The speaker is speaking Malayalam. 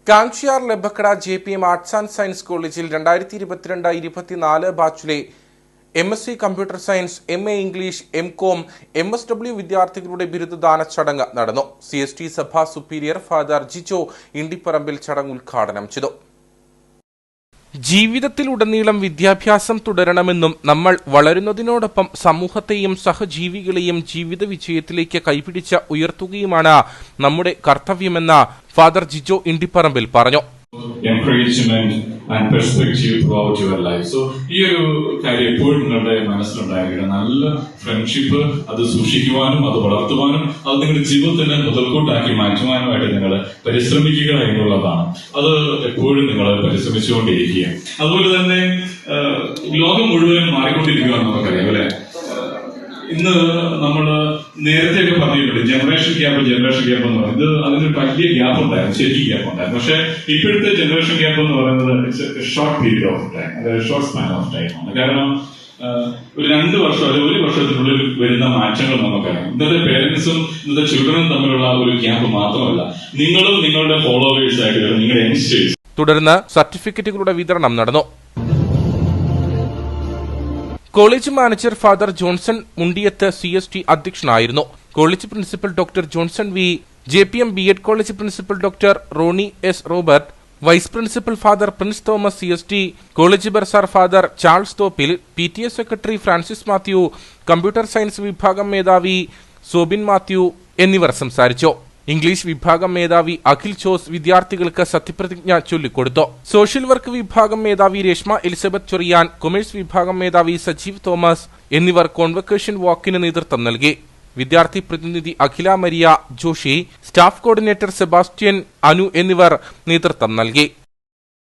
കാങ്ഷിയാർ Labbakkada JPM arts and science കോളേജിൽ 2022-24 ബാച്ചിലെ MSc computer science, MA English, MCom, MSW വിദ്യാർത്ഥികളുടെ ബിരുദദാന ചടങ്ങ് നടന്നു. CST സഭാ സുപ്പീരിയർ ഫാദർ ജിജോ ഇണ്ടിപ്പറമ്പിൽ ചടങ്ങ് ഉദ്ഘാടനം ചെയ്തു. ജീവിതത്തിലുടനീളം വിദ്യാഭ്യാസം തുടരണമെന്നും നമ്മൾ വളരുന്നതിനോടൊപ്പം സമൂഹത്തെയും സഹജീവികളെയും ജീവിത വിജയത്തിലേക്ക് കൈപിടിച്ച് ഉയർത്തുകയുമാണ് നമ്മുടെ കർത്തവ്യമെന്ന് ഫാദർ ജിജോ ഇണ്ടിപ്പറമ്പിൽ പറഞ്ഞു. Encouragement and perspective throughout your life. So, ഈ ഒരു കാര്യം എപ്പോഴും നിങ്ങളുടെ മനസ്സിലുണ്ടായിരിക്കണം. നല്ല ഫ്രണ്ട്ഷിപ്പ് അത് സൂക്ഷിക്കുവാനും അത് വളർത്തുവാനും അത് നിങ്ങളുടെ ജീവിതത്തിന് മുതൽക്കൂട്ടാക്കി മാറ്റുവാനുമായിട്ട് നിങ്ങൾ പരിശ്രമിക്കുക എന്നുള്ളതാണ്. അത് എപ്പോഴും നിങ്ങൾ പരിശ്രമിച്ചുകൊണ്ടിരിക്കുക. അതുപോലെ തന്നെ ലോകം മുഴുവനും മാറിക്കൊണ്ടിരിക്കുകയാണെന്ന് നമുക്കറിയാം അല്ലെ. ഇന്ന് നമ്മൾ നേരത്തെയൊക്കെ പറഞ്ഞിട്ടുണ്ട് ജനറേഷൻ ഗ്യാപ്പ് എന്ന് പറയുന്നത് അതിനൊരു വലിയ ഗ്യാപ്പ് ഉണ്ടായിരുന്നു, ശരിക്കും ഗ്യാപ്പ് ഉണ്ടായിരുന്നു. പക്ഷെ ഇപ്പോഴത്തെ ജനറേഷൻ ഗ്യാപ്പ് എന്ന് പറയുന്നത് it's short period of time, അതായത് ഷോർട്ട് സ്പാൻ ഓഫ് ടൈം ആണ്. കാരണം ഒരു 2 വർഷം അല്ലെങ്കിൽ 1 വർഷത്തിനുള്ളിൽ വരുന്ന മാറ്റങ്ങൾ നമുക്കറിയാം. ഇന്നത്തെ പേരൻസും ഇന്നത്തെ ചിൽഡ്രനും തമ്മിലുള്ള ഒരു ഗ്യാപ്പ് മാത്രമല്ല, നിങ്ങളും നിങ്ങളുടെ ഫോളോവേഴ്സ് ആയിട്ട് നിങ്ങളുടെ യങ്സ്റ്റേഴ്സ്. തുടർന്ന് സർട്ടിഫിക്കറ്റുകളുടെ വിതരണം നടന്നു. College manager father Johnson Mundiyath CST അധ്യക്ഷനായിരുന്നു. College principal doctor Johnson V, JPM B.Ed college principal doctor Roni S. Robert, vice principal father Prince Thomas CST, college bursar father Charles Thoppil, PTA secretary Francis Mathew, computer science വിഭാഗം മേധാവി സോബിൻ മാത്യു എന്നിവർ സംസാരിച്ചു. ഇംഗ്ലീഷ് വിഭാഗം മേധാവി അഖിൽ ജോസ് വിദ്യാർത്ഥികൾക്ക് സത്യപ്രതിജ്ഞ ചൊല്ലിക്കൊടുത്തു. സോഷ്യൽ വർക്ക് വിഭാഗം മേധാവി രേഷ്മ എലിസബത്ത് ചൊറിയാൻ, കൊമേഴ്സ് വിഭാഗം മേധാവി സജീവ് തോമസ് എന്നിവർ കോൺവക്കേഷൻ വാക്കിന് നേതൃത്വം നൽകി. വിദ്യാർത്ഥി പ്രതിനിധി Akhila Maria Joshy, staff coordinator Sebastian Anu എന്നിവർ നേതൃത്വം നൽകി.